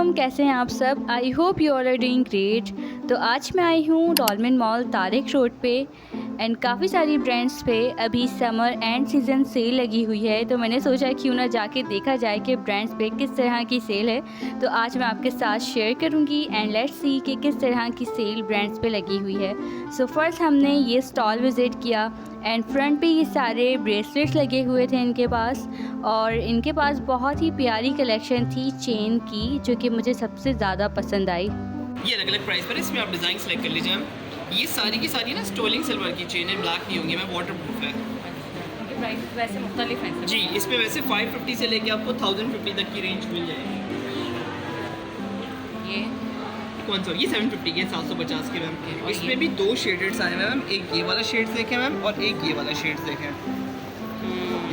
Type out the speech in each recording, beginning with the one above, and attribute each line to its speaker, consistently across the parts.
Speaker 1: अस्सलाम, कैसे हैं आप सब। I hope you all are doing great. तो आज मैं आई हूँ डॉलमेन मॉल तारिक रोड पे एंड काफ़ी सारी ब्रांड्स पे अभी समर एंड सीज़न सेल लगी हुई है। तो मैंने सोचा क्यों ना जाके देखा जाए कि ब्रांड्स पे किस तरह की सेल है। तो आज मैं आपके साथ शेयर करूँगी एंड लेट्स सी कि किस तरह की सेल ब्रांड्स पे लगी हुई है। सो फर्स्ट हमने ये स्टॉल विज़िट किया एंड फ्रंट पे ये सारे ब्रेसलेट्स लगे हुए थे इनके पास, और इनके पास बहुत ही प्यारी कलेक्शन थी चेन की, जो कि मुझे सबसे ज़्यादा पसंद आई।
Speaker 2: ये अलग अलग प्राइस पर है, इसमें आप डिज़ाइन सेलेक्ट कर लीजिए मैम। ये सारी की सारी ना स्टोलिंग सिल्वर की चेन है, ब्लैक नहीं होंगी मैम, वाटर प्रूफ है।
Speaker 1: प्राइस वैसे मुख्तलिफ हैं
Speaker 2: जी, इसमें वैसे 550 से लेके आपको 1050 तक की रेंज मिल जाएगी।
Speaker 1: ये
Speaker 2: कौन सा? ये 750 के, 750 के मैम। इसमें भी दो शेडेड्स आए हैं मैम, एक ये वाला शेड्स देखें मैम और एक ये वाला शेड्स देखें।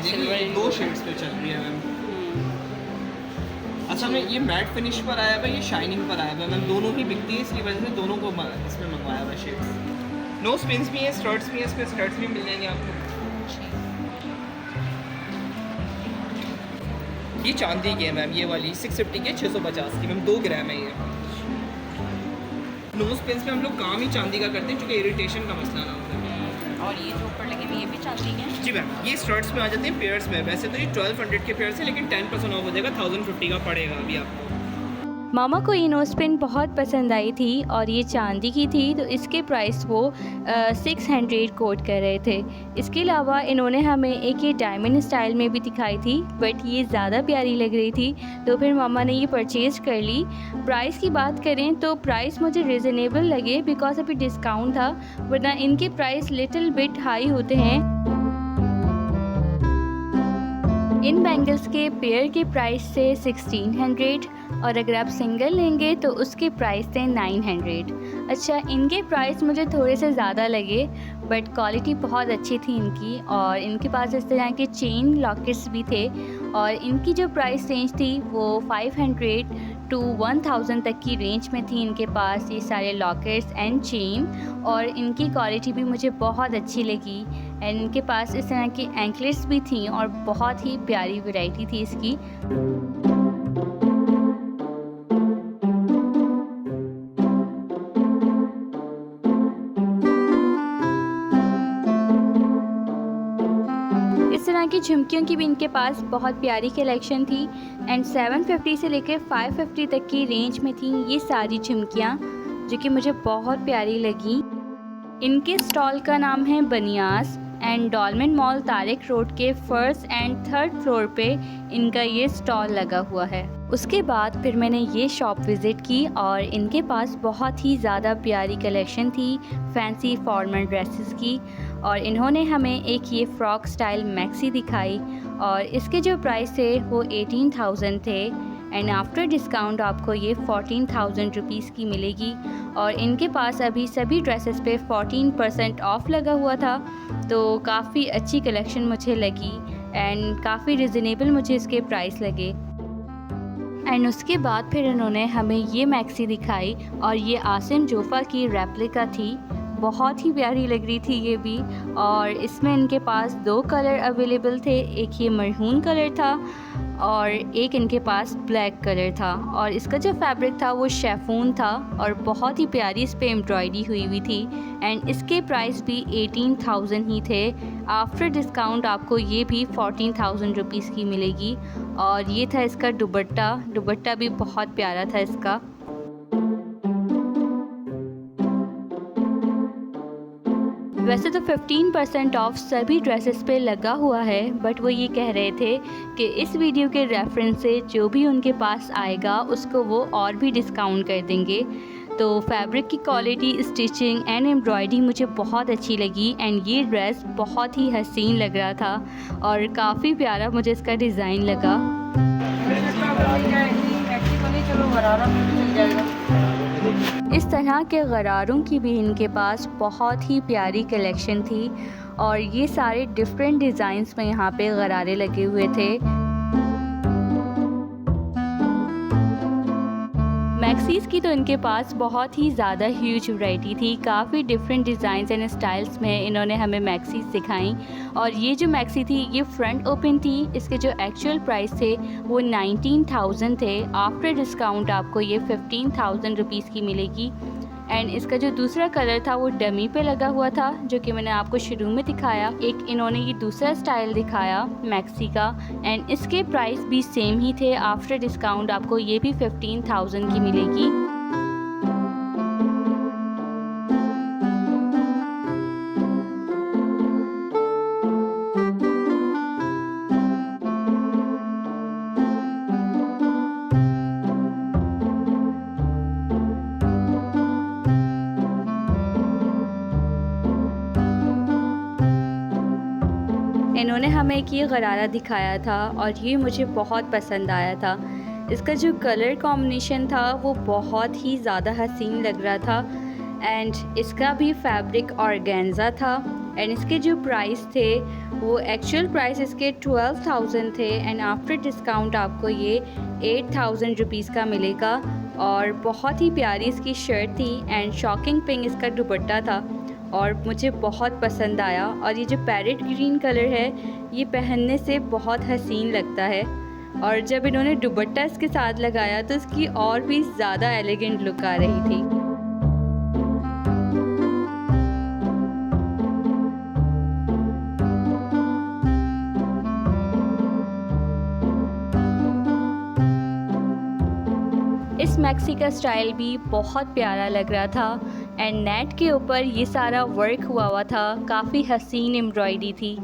Speaker 2: ये दो शेड्स पे चल रही है मैम। अच्छा मैम, ये मैट फिनिश पर आया हुआ है, ये शाइनिंग पर आया हुआ है मैम, दोनों ही बिकती है, इसकी वजह से दोनों को इसमें मंगवाया हुआ है शेड्स। नो स्पिन्स भी हैं, स्टर्ट्स भी हैं, इसमें स्टर्ट्स भी मिल जाएंगे आपको। ये चांदी की है मैम, ये वाली 650 के, 650 की मैम, 2 ग्राम है ये। नो स्पिन्स में हम लोग काम ही चांदी का करते हैं, क्योंकि इरिटेशन का मसला ना होता है।
Speaker 1: और ये जो ऊपर लगे हुए ये भी चांदी के हैं?
Speaker 2: जी मैम, ये स्टर्ट्स में आ जाते हैं पेयर्स में। वैसे तो ये 1200 के पेयर्स है, लेकिन 10% ऑफ हो जाएगा, 1050 का पड़ेगा अभी आपको।
Speaker 1: मामा को ये नोज पिन बहुत पसंद आई थी और ये चांदी की थी, तो इसके प्राइस वो 600 कोट कर रहे थे। इसके अलावा इन्होंने हमें एक ये डायमंड स्टाइल में भी दिखाई थी, बट ये ज़्यादा प्यारी लग रही थी, तो फिर मामा ने ये परचेज़ कर ली। प्राइस की बात करें तो प्राइस मुझे रिजनेबल लगे बिकॉज अभी डिस्काउंट था, वरना इनके प्राइस लिटिल बिट हाई होते हैं। इन बैंगल्स के पेयर के प्राइस से 1600, और अगर आप सिंगल लेंगे तो उसके प्राइस थे 900। अच्छा, इनके प्राइस मुझे थोड़े से ज़्यादा लगे, बट क्वालिटी बहुत अच्छी थी इनकी, और इनके पास इस तरह के चेन लॉकेट्स भी थे, और इनकी जो प्राइस रेंज थी वो 500 टू 1000 तक की रेंज में थी इनके पास ये सारे लॉकेट्स एंड चेन, और इनकी क्वालिटी भी मुझे बहुत अच्छी लगी। एंड इनके पास इस तरह की एंकलेट्स भी थी और बहुत ही प्यारी वैरायटी थी इसकी। इस तरह की झुमकियों की भी इनके पास बहुत प्यारी कलेक्शन थी, एंड 750 से लेकर 550 तक की रेंज में थी ये सारी झुमकियाँ, जो कि मुझे बहुत प्यारी लगी। इनके स्टॉल का नाम है Baniyas, and Dolmen mall Tariq road के फर्स्ट एंड थर्ड फ्लोर पे इनका ये स्टॉल लगा हुआ है। उसके बाद फिर मैंने ये शॉप विज़िट की, और इनके पास बहुत ही ज़्यादा प्यारी कलेक्शन थी फैंसी फॉर्मल ड्रेसेस की, और इन्होंने हमें एक ये फ्रॉक स्टाइल मैक्सी दिखाई, और इसके जो प्राइस थे वो 18,000 थे, एंड आफ्टर डिस्काउंट आपको ये 14,000 रुपीज़ की मिलेगी। और इनके पास अभी सभी ड्रेसेस पे 14% ऑफ लगा हुआ था, तो काफ़ी अच्छी कलेक्शन मुझे लगी एंड काफ़ी रिजनेबल मुझे इसके प्राइस लगे। एंड उसके बाद फिर इन्होंने हमें ये मैक्सी दिखाई, और ये आसिम जोफ़ा की रेप्लिका थी, बहुत ही प्यारी लग रही थी ये भी, और इसमें इनके पास 2 कलर अवेलेबल थे, एक ये मरहून कलर था और एक इनके पास ब्लैक कलर था, और इसका जो फैब्रिक था वो शेफून था, और बहुत ही प्यारी इस पर एम्ब्रॉयडरी हुई हुई थी, एंड इसके प्राइस भी 18,000 ही थे। आफ्टर डिस्काउंट आपको ये भी 14,000 रुपीज़ की मिलेगी। और ये था इसका दुपट्टा भी बहुत प्यारा था इसका। वैसे तो 15% ऑफ सभी ड्रेसेस पे लगा हुआ है, बट वो ये कह रहे थे कि इस वीडियो के रेफरेंस से जो भी उनके पास आएगा उसको वो और भी डिस्काउंट कर देंगे। तो फैब्रिक की क्वालिटी, स्टिचिंग एंड एम्ब्रॉयडरी मुझे बहुत अच्छी लगी, एंड ये ड्रेस बहुत ही हसीन लग रहा था और काफ़ी प्यारा मुझे इसका डिज़ाइन लगा। इस तरह के गरारों की भी इनके पास बहुत ही प्यारी कलेक्शन थी, और ये सारे डिफरेंट डिज़ाइंस में यहाँ पे गरारे लगे हुए थे। मैक्सीज़ की तो इनके पास बहुत ही ज़्यादा ह्यूज वैरायटी थी। काफ़ी डिफरेंट डिज़ाइंस एंड स्टाइल्स में इन्होंने हमें मैक्सीज़ दिखाई। और ये जो मैक्सी थी ये फ्रंट ओपन थी। इसके जो एक्चुअल प्राइस थे वो 19,000 थे। आफ्टर डिस्काउंट आपको ये 15,000 रुपीज़ की मिलेगी। एंड इसका जो दूसरा कलर था वो डमी पे लगा हुआ था, जो कि मैंने आपको शुरू में दिखाया। एक इन्होंने ये दूसरा स्टाइल दिखाया मैक्सी का, एंड इसके प्राइस भी सेम ही थे। आफ्टर डिस्काउंट आपको ये भी 15,000 की मिलेगी। इन्होंने हमें एक ये गरारा दिखाया था और ये मुझे बहुत पसंद आया था। इसका जो कलर कॉम्बिनेशन था वो बहुत ही ज़्यादा हसीन लग रहा था। एंड इसका भी फैब्रिक ऑर्गेन्जा था। एंड इसके जो प्राइस थे वो एक्चुअल प्राइस इसके 12,000 थे। एंड आफ्टर डिस्काउंट आपको ये 8,000 रुपीज़ का मिलेगा। और बहुत ही प्यारी इसकी शर्ट थी एंड शॉकिंग पिंक इसका दुपट्टा था और मुझे बहुत पसंद आया। और ये जो पैरेट ग्रीन कलर है ये पहनने से बहुत हसीन लगता है। और जब इन्होंने दुपट्टा इसके साथ लगाया तो इसकी और भी ज़्यादा एलिगेंट लुक आ रही थी। इस मैक्सी का स्टाइल भी बहुत प्यारा लग रहा था। एंड नेट के ऊपर ये सारा वर्क हुआ था, काफ़ी हसीन एम्ब्रॉयडरी थी।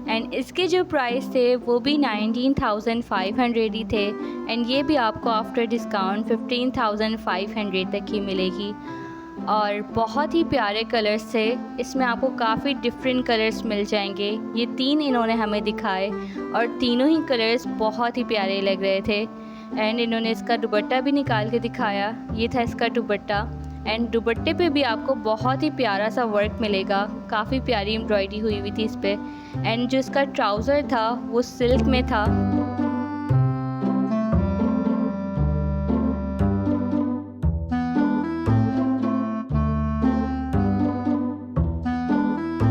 Speaker 1: एंड इसके जो प्राइस थे वो भी 19,500 ही थे। एंड ये भी आपको आफ्टर डिस्काउंट 15,500 तक की मिलेगी। और बहुत ही प्यारे कलर्स थे, इसमें आपको काफ़ी डिफरेंट कलर्स मिल जाएंगे। ये 3 इन्होंने हमें दिखाए और तीनों ही कलर्स बहुत ही प्यारे लग रहे थे। एंड इन्होंने इसका दुपट्टा भी निकाल के दिखाया, ये था इसका दुपट्टा। एंड दुपट्टे पे भी आपको बहुत ही प्यारा सा वर्क मिलेगा, काफ़ी प्यारी एम्ब्रॉयडरी हुई हुई थी इस पर। एंड जो इसका ट्राउज़र था वो सिल्क में था।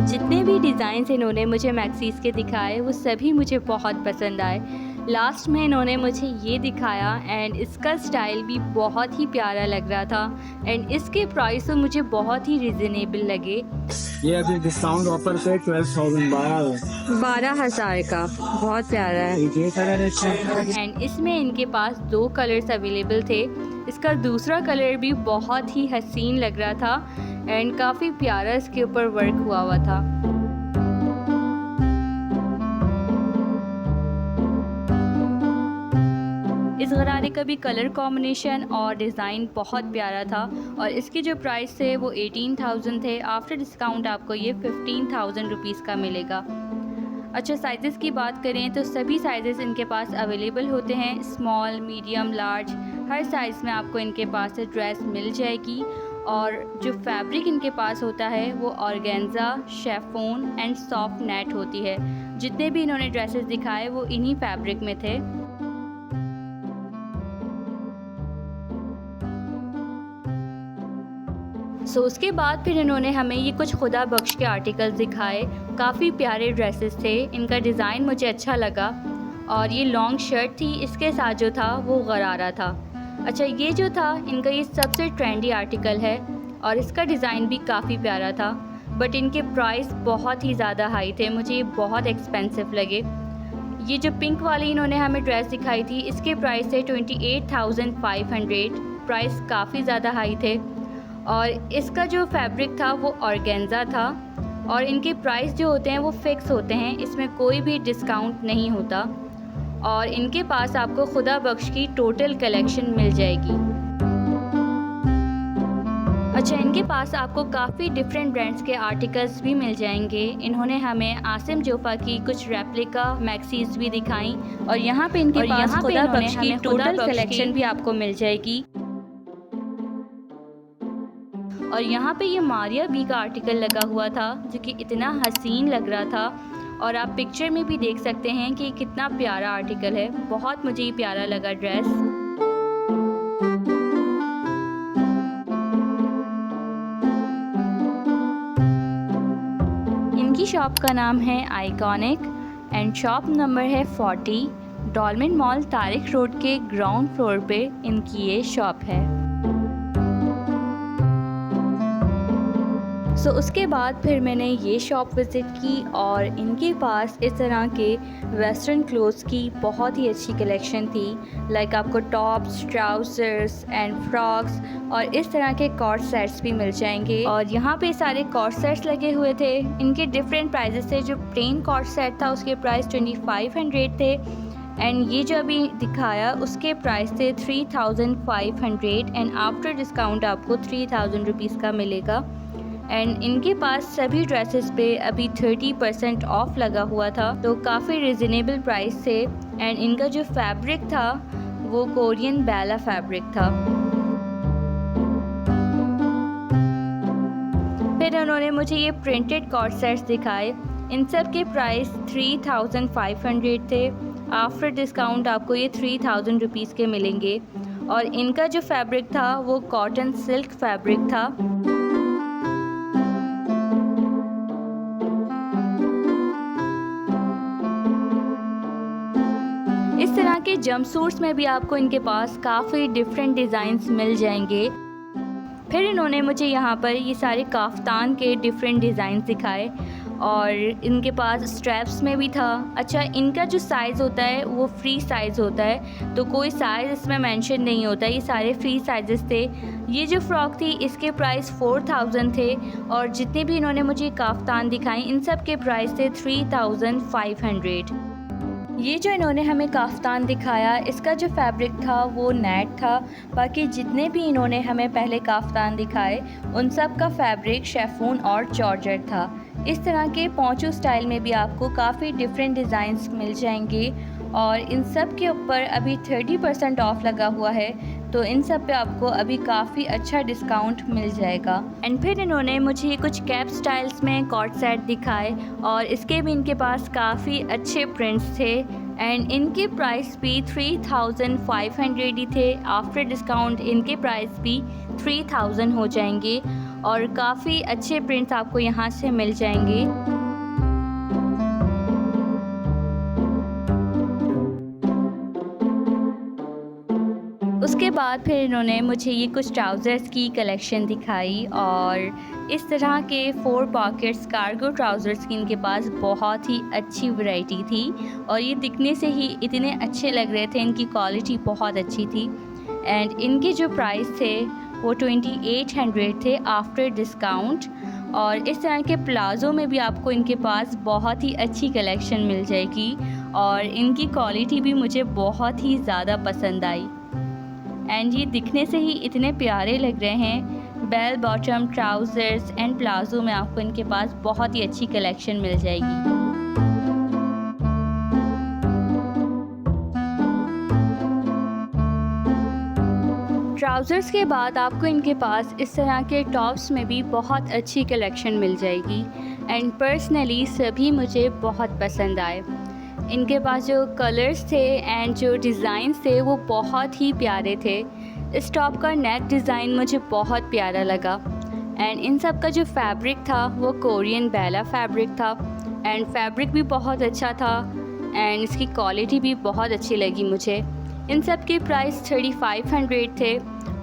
Speaker 1: जितने भी डिज़ाइंस इन्होंने मुझे मैक्सीज़ के दिखाए वो सभी मुझे बहुत पसंद आए। लास्ट में इन्होंने मुझे ये दिखाया एंड इसका स्टाइल भी बहुत ही प्यारा लग रहा था। एंड इसके प्राइस तो मुझे बहुत ही रिजनेबल लगे।
Speaker 3: ये अभी डिस्काउंट ऑफर पे
Speaker 1: 12,000 का, बहुत प्यारा है। एंड इसमें इनके पास 2 कलर्स अवेलेबल थे। इसका दूसरा कलर भी बहुत ही हसीन लग रहा था एंड काफ़ी प्यारा इसके ऊपर वर्क हुआ था। इस गरारे का भी कलर कॉम्बिनेशन और डिज़ाइन बहुत प्यारा था। और इसके जो प्राइस थे वो 18,000 थे। आफ्टर डिस्काउंट आपको ये 15,000 रुपीज़ का मिलेगा। अच्छा, साइज़ेस की बात करें तो सभी साइज़ेस इनके पास अवेलेबल होते हैं। स्मॉल, मीडियम, लार्ज, हर साइज़ में आपको इनके पास से ड्रेस मिल जाएगी। और जो फैब्रिक इनके पास होता है वो organza, chiffon and soft net होती है। जितने भी इन्होंने ड्रेसेस दिखाए वो इन्हीं फैब्रिक में थे। उसके बाद फिर इन्होंने हमें ये कुछ खुदा बख्श के आर्टिकल्स दिखाए। काफ़ी प्यारे ड्रेसेस थे, इनका डिज़ाइन मुझे अच्छा लगा। और ये लॉन्ग शर्ट थी, इसके साथ जो था वो गरारा था। अच्छा, ये जो था इनका ये सबसे ट्रेंडी आर्टिकल है और इसका डिज़ाइन भी काफ़ी प्यारा था। बट इनके प्राइस बहुत ही ज़्यादा हाई थे, मुझे ये बहुत एक्सपेंसिव लगे। ये जो पिंक वाली इन्होंने हमें ड्रेस दिखाई थी इसके प्राइस थे 28,500। प्राइस काफ़ी ज़्यादा हाई थे। और इसका जो फैब्रिक था वो ऑर्गेन्जा था। और इनके प्राइस जो होते हैं वो फ़िक्स होते हैं, इसमें कोई भी डिस्काउंट नहीं होता। और इनके पास आपको खुदा बख्श की टोटल कलेक्शन मिल जाएगी। अच्छा, इनके पास आपको काफ़ी डिफरेंट ब्रांड्स के आर्टिकल्स भी मिल जाएंगे। इन्होंने हमें आसिम जोफ़ा की कुछ रेप्लिका मैक्सीज़ भी दिखाई। और यहाँ पे इनके पास खुदा बख्श की टोटल कलेक्शन भी आपको मिल जाएगी। और यहाँ पे ये मारिया बी का आर्टिकल लगा हुआ था जो कि इतना हसीन लग रहा था। और आप पिक्चर में भी देख सकते हैं कि कितना प्यारा आर्टिकल है। बहुत मुझे ये प्यारा लगा ड्रेस। शॉप का नाम है आइकॉनिक एंड शॉप नंबर है 40, डॉलमेन मॉल तारिक रोड के ग्राउंड फ्लोर पे इनकी ये शॉप है। सो उसके बाद फिर मैंने ये शॉप विज़िट की और इनके पास इस तरह के वेस्टर्न क्लोथ्स की बहुत ही अच्छी कलेक्शन थी। लाइक आपको टॉप्स, ट्राउज़र्स एंड फ्रॉक्स और इस तरह के कॉर्ड सेट्स भी मिल जाएंगे। और यहाँ पे सारे कॉर्ड सेट्स लगे हुए थे। इनके डिफरेंट प्राइजेस थे। जो प्लेन कॉर्ड सेट था उसके प्राइस 2500 थे एंड ये जो अभी दिखाया उसके प्राइस थे 3500 एंड आफ्टर डिस्काउंट आपको 3000 रुपीज़ का मिलेगा। एंड इनके पास सभी ड्रेसेस पे अभी 30% ऑफ लगा हुआ था, तो काफ़ी रिजनेबल प्राइस थे। एंड इनका जो फैब्रिक था वो कोरियन बेला फैब्रिक था। फिर उन्होंने मुझे ये प्रिंटेड कॉर्ड सेट्स दिखाए। इन सब के प्राइस 3500 थे। आफ्टर डिस्काउंट आपको ये 3000 रुपीज़ के मिलेंगे। और इनका जो फैब्रिक था वो कॉटन सिल्क फैब्रिक था। इस तरह के जंपसूट्स में भी आपको इनके पास काफ़ी डिफरेंट डिज़ाइंस मिल जाएंगे। फिर इन्होंने मुझे यहाँ पर ये सारे काफ्तान के डिफरेंट डिज़ाइंस दिखाए और इनके पास स्ट्रैप्स में भी था। अच्छा, इनका जो साइज़ होता है वो फ्री साइज़ होता है, तो कोई साइज़ इसमें मेंशन नहीं होता। ये सारे फ्री साइजेस थे। ये जो फ़्रॉक थी इसके प्राइस 4000 थे और जितने भी इन्होंने मुझे काफ्तान दिखाई इन सब के प्राइस थे 3500। ये जो इन्होंने हमें काफ्तान दिखाया इसका जो फैब्रिक था वो नेट था। बाकी जितने भी इन्होंने हमें पहले काफ्तान दिखाए उन सब का फैब्रिक शेफून और जॉर्जेट था। इस तरह के पोंचो स्टाइल में भी आपको काफ़ी डिफरेंट डिज़ाइंस मिल जाएंगे और इन सब के ऊपर अभी 30% ऑफ लगा हुआ है, तो इन सब पे आपको अभी काफ़ी अच्छा डिस्काउंट मिल जाएगा। एंड फिर इन्होंने मुझे कुछ कैप स्टाइल्स में कॉर्ड सेट दिखाए और इसके भी इनके पास काफ़ी अच्छे प्रिंट्स थे एंड इनके प्राइस भी 3500 ही थे। आफ्टर डिस्काउंट इनके प्राइस भी 3000 हो जाएंगे और काफ़ी अच्छे प्रिंट्स आपको यहाँ से मिल जाएंगे। उसके बाद फिर इन्होंने मुझे ये कुछ ट्राउज़र्स की कलेक्शन दिखाई और इस तरह के 4 पॉकेट्स कार्गो ट्राउज़र्स की इनके पास बहुत ही अच्छी वैरायटी थी और ये दिखने से ही इतने अच्छे लग रहे थे। इनकी क्वालिटी बहुत अच्छी थी एंड इनके जो प्राइस थे वो 2800 थे आफ्टर डिस्काउंट। और इस तरह के प्लाज़ो में भी आपको इनके पास बहुत ही अच्छी कलेक्शन मिल जाएगी और इनकी क्वालिटी भी मुझे बहुत ही ज़्यादा पसंद आई एंड ये दिखने से ही इतने प्यारे लग रहे हैं। Bell bottom trousers and palazzo में आपको इनके पास बहुत ही अच्छी कलेक्शन मिल जाएगी। ट्राउज़र्स के बाद आपको इनके पास इस तरह के टॉप्स में भी बहुत अच्छी कलेक्शन मिल जाएगी एंड पर्सनली सभी मुझे बहुत पसंद आए। इनके पास जो कलर्स थे एंड जो डिज़ाइंस थे वो बहुत ही प्यारे थे। इस टॉप का नेक डिज़ाइन मुझे बहुत प्यारा लगा एंड इन सब का जो फैब्रिक था वो कोरियन बेला फैब्रिक था एंड फैब्रिक भी बहुत अच्छा था एंड इसकी क्वालिटी भी बहुत अच्छी लगी मुझे। इन सब के प्राइस 3500 थे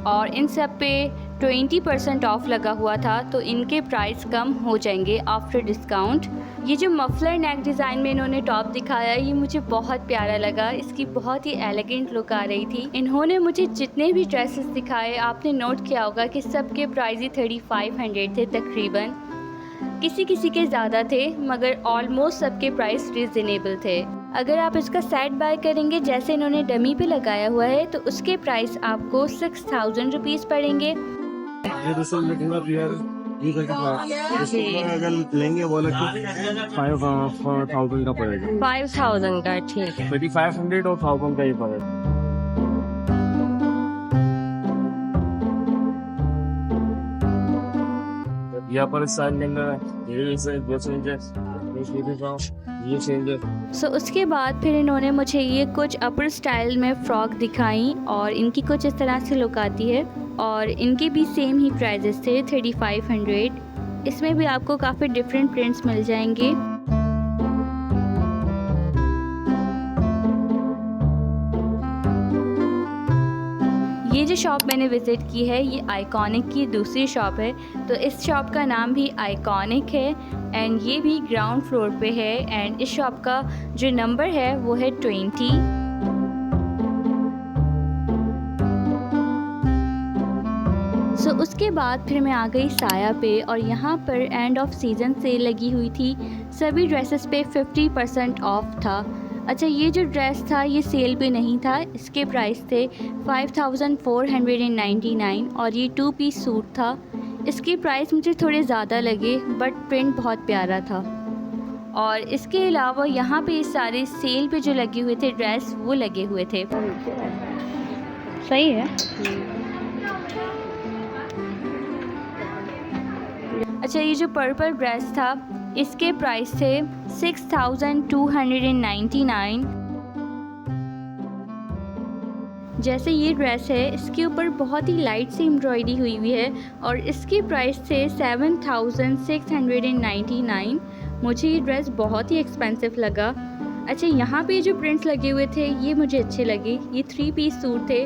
Speaker 1: और इन सब पे 20% ऑफ लगा हुआ था, तो इनके प्राइस कम हो जाएंगे आफ्टर डिस्काउंट। ये जो मफलर नेक डिज़ाइन में इन्होंने टॉप दिखाया ये मुझे बहुत प्यारा लगा। इसकी बहुत ही एलिगेंट लुक आ रही थी। इन्होंने मुझे जितने भी ड्रेसेस दिखाए आपने नोट किया होगा कि सबके प्राइस ही 3500 थे तकरीबन। किसी किसी के ज़्यादा थे मगर ऑलमोस्ट सबके प्राइस रिजनेबल थे। अगर आप इसका सेट बाय करेंगे जैसे इन्होंने डमी पे लगाया हुआ है तो उसके प्राइस आपको 6000 रुपीज़ पड़ेंगे।
Speaker 3: अगर लेंगे बोले तो 5000 का पड़ेगा।
Speaker 4: 5000 का, ठीक है।
Speaker 3: 3500 और 1000 का ही पड़ेगा। यहाँ पर
Speaker 1: सो उसके बाद फिर इन्होंने मुझे ये कुछ अपर स्टाइल में फ़्रॉक दिखाई और इनकी कुछ इस तरह से लुक आती है और इनके भी सेम ही प्राइजेस थे 3500। इसमें भी आपको काफ़ी डिफरेंट प्रिंट्स मिल जाएंगे। ये जो शॉप मैंने विज़िट की है ये आइकॉनिक की दूसरी शॉप है, तो इस शॉप का नाम भी आइकॉनिक है एंड ये भी ग्राउंड फ्लोर पे है एंड इस शॉप का जो नंबर है वो है 20। उसके बाद फिर मैं आ गई साया पे और यहाँ पर एंड ऑफ सीज़न सेल लगी हुई थी। सभी ड्रेसेस पे 50% ऑफ था। अच्छा, ये जो ड्रेस था ये सेल पे नहीं था, इसके प्राइस थे 5499 और ये 2 पीस सूट था। इसके प्राइस मुझे थोड़े ज़्यादा लगे बट प्रिंट बहुत प्यारा था। और इसके अलावा यहाँ पे सारे सेल पे जो लगे हुए थे ड्रेस वो लगे हुए थे। सही है। अच्छा, ये जो पर्पल ड्रेस था इसके प्राइस थे 6299। जैसे ये ड्रेस है इसके ऊपर बहुत ही लाइट सी एम्ब्रॉयडरी हुई हुई है और इसके प्राइस थे 7699। मुझे ये ड्रेस बहुत ही एक्सपेंसिव लगा। अच्छा, यहाँ पे जो प्रिंट्स लगे हुए थे ये मुझे अच्छे लगे। ये 3 पीस सूट थे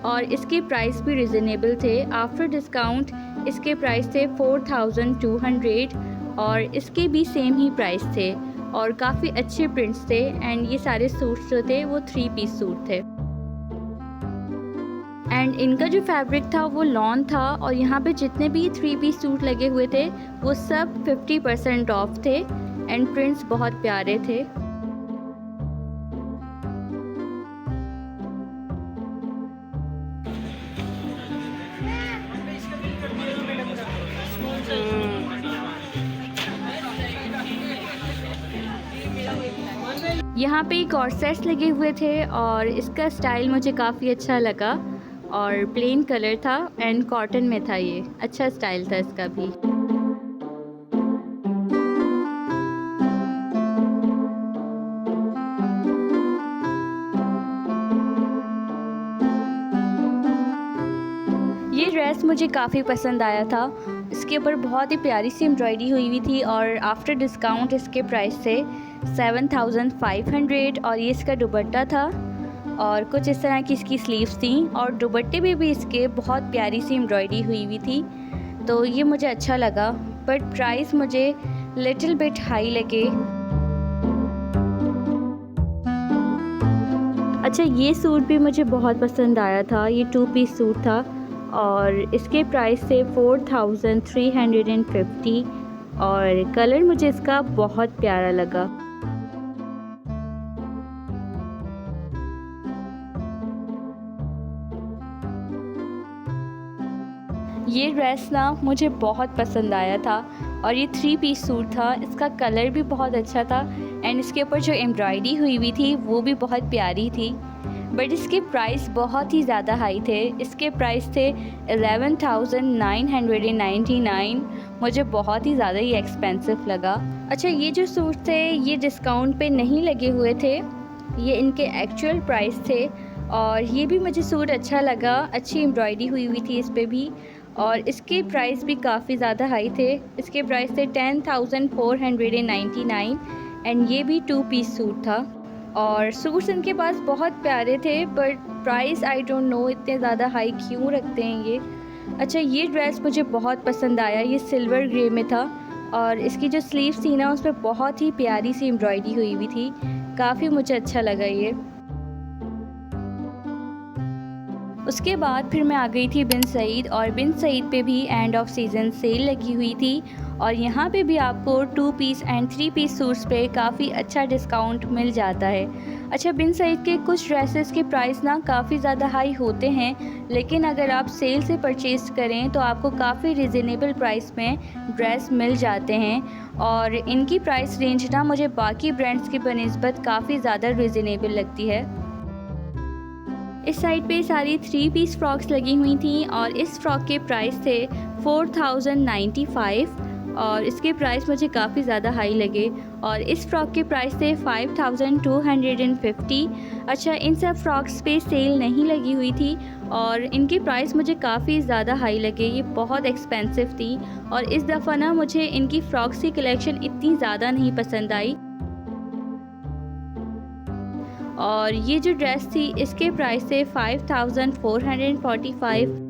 Speaker 1: और इसके प्राइस भी रिजनेबल थे। आफ्टर डिस्काउंट इसके प्राइस थे 4200 और इसके भी सेम ही प्राइस थे और काफ़ी अच्छे प्रिंट्स थे एंड ये सारे सूट्स जो थे वो 3 पीस सूट थे एंड इनका जो फैब्रिक था वो लॉन था और यहाँ पे जितने भी 3 पीस सूट लगे हुए थे वो सब 50% ऑफ थे एंड प्रिंट्स बहुत प्यारे थे। यहाँ पे कॉर्सेट्स लगे हुए थे और इसका स्टाइल मुझे काफ़ी अच्छा लगा और प्लेन कलर था एंड कॉटन में था। ये अच्छा स्टाइल था इसका भी। ये ड्रेस मुझे काफ़ी पसंद आया था। इसके ऊपर बहुत ही प्यारी सी एम्ब्रॉयडरी हुई थी और आफ्टर डिस्काउंट इसके प्राइस थे 7500 और ये इसका दुपट्टा था और कुछ इस तरह की इसकी स्लीव्स थी और दुपट्टे में भी इसके बहुत प्यारी सी एम्ब्रॉयडरी हुई थी। तो ये मुझे अच्छा लगा बट प्राइस मुझे लिटिल बिट हाई लगे। अच्छा, ये सूट भी मुझे बहुत पसंद आया था। ये 2 पीस सूट था और इसके प्राइस थे 4350 और कलर मुझे इसका बहुत प्यारा लगा। ये ड्रेस ना मुझे बहुत पसंद आया था और ये 3 पीस सूट था। इसका कलर भी बहुत अच्छा था एंड इसके ऊपर जो एम्ब्रॉयडरी हुई थी वो भी बहुत प्यारी थी बट इसके प्राइस बहुत ही ज़्यादा हाई थे। इसके प्राइस थे 11999। मुझे बहुत ही ज़्यादा ही एक्सपेंसिव लगा। अच्छा, ये जो सूट थे ये डिस्काउंट पे नहीं लगे हुए थे, ये इनके एक्चुअल प्राइस थे और ये भी मुझे सूट अच्छा लगा। अच्छी एम्ब्रॉयडरी हुई थी इस पर भी और इसके प्राइस भी काफ़ी ज़्यादा हाई थे। इसके प्राइस थे 10499 एंड ये भी 2 पीस सूट था और सूट्स इनके पास बहुत प्यारे थे but price I don't know इतने ज़्यादा हाई क्यों रखते हैं ये। अच्छा, ये ड्रेस मुझे बहुत पसंद आया। ये सिल्वर ग्रे में था और इसकी जो स्लीव्स थी ना उस पर बहुत ही प्यारी सी एम्ब्रॉयडरी हुई थी। काफ़ी मुझे अच्छा लगा ये। उसके बाद फिर मैं आ गई थी बिन सईद और बिन सईद पे भी एंड ऑफ सीज़न सेल लगी हुई थी और यहाँ पे भी आपको 2 पीस एंड 3 पीस सूट्स पे काफ़ी अच्छा डिस्काउंट मिल जाता है। अच्छा, बिन सईद के कुछ ड्रेसेस के प्राइस ना काफ़ी ज़्यादा हाई होते हैं लेकिन अगर आप सेल से परचेज़ करें तो आपको काफ़ी रिजनेबल प्राइस में ड्रेस मिल जाते हैं और इनकी प्राइस रेंज ना मुझे बाकी ब्रांड्स की बनिस्बत काफ़ी ज़्यादा रिजनेबल लगती है। इस साइड पे सारी 3 पीस फ्रॉक्स लगी हुई थी और इस फ्रॉक के प्राइस थे 4095 और इसके प्राइस मुझे काफ़ी ज़्यादा हाई लगे और इस फ्रॉक के प्राइस थे 5250। अच्छा, इन सब फ्रॉक्स पे सेल नहीं लगी हुई थी और इनकी प्राइस मुझे काफ़ी ज़्यादा हाई लगे, ये बहुत एक्सपेंसिव थी। और इस दफ़ा ना मुझे इनकी फ्रॉक्स की कलेक्शन इतनी ज़्यादा नहीं पसंद आई। और ये जो ड्रेस थी इसके प्राइस थे 5445।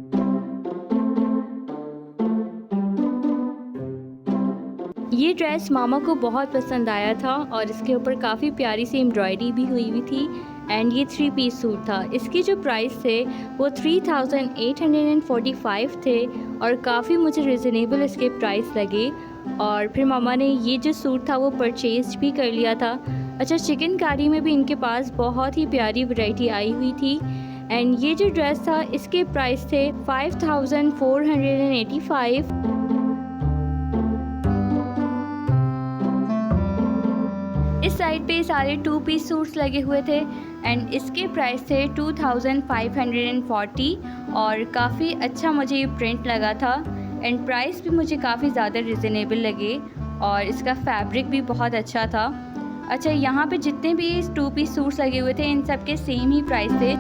Speaker 1: ये ड्रेस मामा को बहुत पसंद आया था और इसके ऊपर काफ़ी प्यारी सी एम्ब्रॉयडरी भी हुई हुई थी। एंड ये 3 पीस सूट था। इसकी जो प्राइस थे वो 3845 थे और काफ़ी मुझे रिजनेबल इसके प्राइस लगे। और फिर मामा ने ये जो सूट था वो परचेज भी कर लिया था। अच्छा, चिकनकारी में भी इनके पास बहुत ही प्यारी वैरायटी आई हुई थी। एंड ये जो ड्रेस था इसके प्राइस थे 5485। इस साइड पे सारे 2 पीस सूट्स लगे हुए थे एंड इसके प्राइस थे 2540 और काफ़ी अच्छा मुझे ये प्रिंट लगा था एंड प्राइस भी मुझे काफ़ी ज़्यादा रिजनेबल लगे और इसका फैब्रिक भी बहुत अच्छा था। अच्छा, यहाँ पे जितने भी 2 पीस सूट्स लगे हुए थे इन सब के सेम ही प्राइस थे।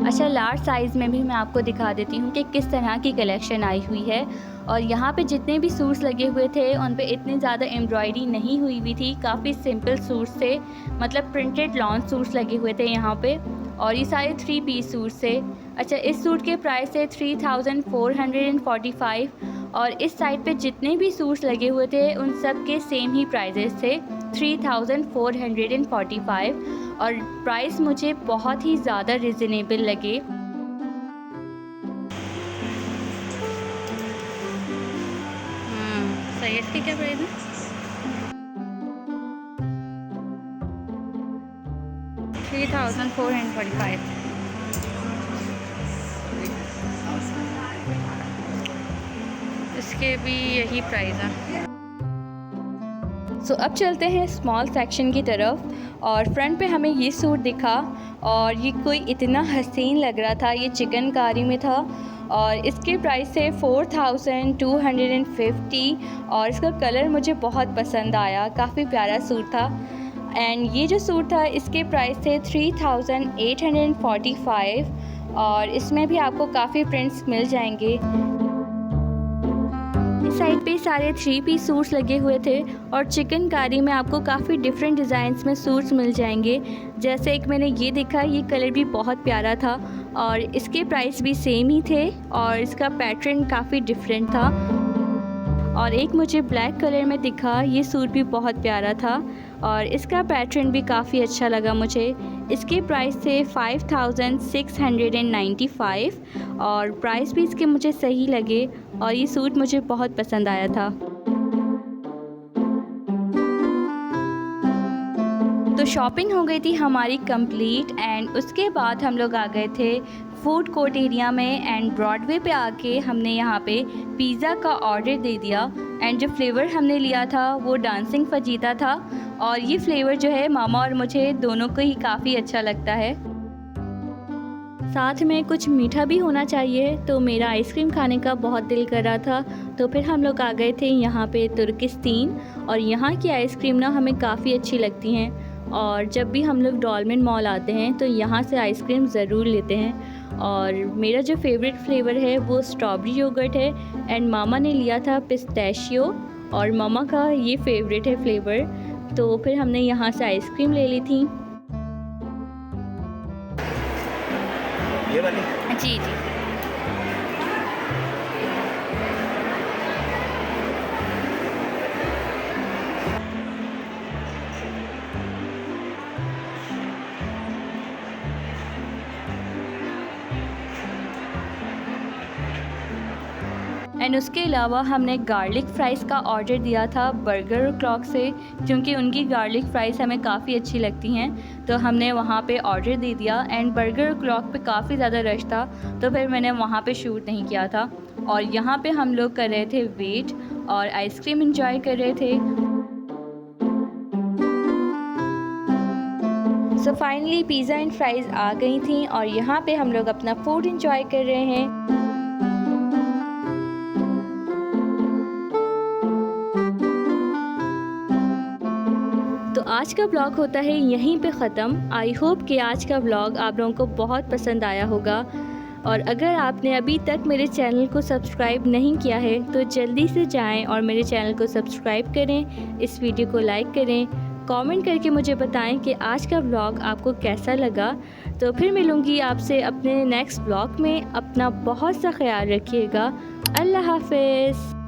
Speaker 1: अच्छा, लार्ज साइज़ में भी मैं आपको दिखा देती हूँ कि किस तरह की कलेक्शन आई हुई है। और यहाँ पे जितने भी सूट्स लगे हुए थे उन पे इतनी ज़्यादा एम्ब्रॉयडरी नहीं हुई हुई थी, काफ़ी सिंपल सूट्स थे, मतलब प्रिंटेड लॉन्ग सूट्स लगे हुए थे यहाँ पे। और ये सारे 3 पीस सूट्स थे। अच्छा, इस सूट के प्राइस थे 3445 और इस साइड पे जितने भी सूट्स लगे हुए थे उन सब के सेम ही प्राइजेस थे 3445 और प्राइस मुझे बहुत ही ज़्यादा रिजनेबल लगे। सही है। इसकी क्या प्राइस है? 3445। इसके भी यही प्राइस है। सो अब चलते हैं स्मॉल सेक्शन की तरफ और फ्रंट पे हमें ये सूट दिखा और ये कोई इतना हसीन लग रहा था। ये चिकनकारी में था और इसके प्राइस थे 4250 और इसका कलर मुझे बहुत पसंद आया, काफ़ी प्यारा सूट था। एंड ये जो सूट था इसके प्राइस थे 3845 और इसमें भी आपको काफ़ी प्रिंट्स मिल जाएंगे। इस साइड पे सारे 3 पीस सूट्स लगे हुए थे और चिकनकारी में आपको काफ़ी डिफरेंट डिज़ाइंस में सूट्स मिल जाएंगे। जैसे एक मैंने ये देखा, ये कलर भी बहुत प्यारा था और इसके प्राइस भी सेम ही थे और इसका पैटर्न काफ़ी डिफरेंट था। और एक मुझे ब्लैक कलर में दिखा, ये सूट भी बहुत प्यारा था और इसका पैटर्न भी काफ़ी अच्छा लगा मुझे। इसके प्राइस थे 5695 और प्राइस भी इसके मुझे सही लगे और ये सूट मुझे बहुत पसंद आया था। तो शॉपिंग हो गई थी हमारी कंप्लीट एंड उसके बाद हम लोग आ गए थे फूड कोर्ट एरिया में एंड ब्रॉडवे पे आके हमने यहाँ पे पिज़्ज़ा का ऑर्डर दे दिया। एंड जो फ्लेवर हमने लिया था वो डांसिंग फजीता था और ये फ्लेवर जो है मामा और मुझे दोनों को ही काफ़ी अच्छा लगता है। साथ में कुछ मीठा भी होना चाहिए, तो मेरा आइसक्रीम खाने का बहुत दिल कर रहा था। तो फिर हम लोग आ गए थे यहाँ पे तुर्किस्तान और यहाँ की आइसक्रीम ना हमें काफ़ी अच्छी लगती हैं और जब भी हम लोग डॉलमेन मॉल आते हैं तो यहाँ से आइसक्रीम ज़रूर लेते हैं। और मेरा जो फेवरेट फ्लेवर है वो स्ट्रॉबेरी योगर्ट है एंड मामा ने लिया था पिस्ताशियो और मामा का ये फेवरेट है फ्लेवर। तो फिर हमने यहाँ से आइसक्रीम ले ली थी।
Speaker 2: ये वाली?
Speaker 1: जी जी। एंड उसके अलावा हमने गार्लिक फ़्राइज़ का ऑर्डर दिया था बर्गर क्लॉक से, क्योंकि उनकी गार्लिक फ़्राइज़ हमें काफ़ी अच्छी लगती हैं। तो हमने वहाँ पे ऑर्डर दे दिया एंड बर्गर क्लॉक पे काफ़ी ज़्यादा रश था तो फिर मैंने वहाँ पे शूट नहीं किया था। और यहाँ पे हम लोग कर रहे थे वेट और आइसक्रीम एंजॉय कर रहे थे। So finally pizza and fries आ गई थी और यहाँ पे हम लोग अपना फूड इंजॉय कर रहे हैं। तो आज का ब्लॉग होता है यहीं पे ख़त्म। आई होप कि आज का ब्लॉग आप लोगों को बहुत पसंद आया होगा, और अगर आपने अभी तक मेरे चैनल को सब्सक्राइब नहीं किया है तो जल्दी से जाएं और मेरे चैनल को सब्सक्राइब करें, इस वीडियो को लाइक करें, कमेंट करके मुझे बताएं कि आज का ब्लॉग आपको कैसा लगा। तो फिर मिलूँगी आपसे अपने नेक्स्ट ब्लॉग में। अपना बहुत सा ख्याल रखिएगा। अल्लाह हाफ़िज़।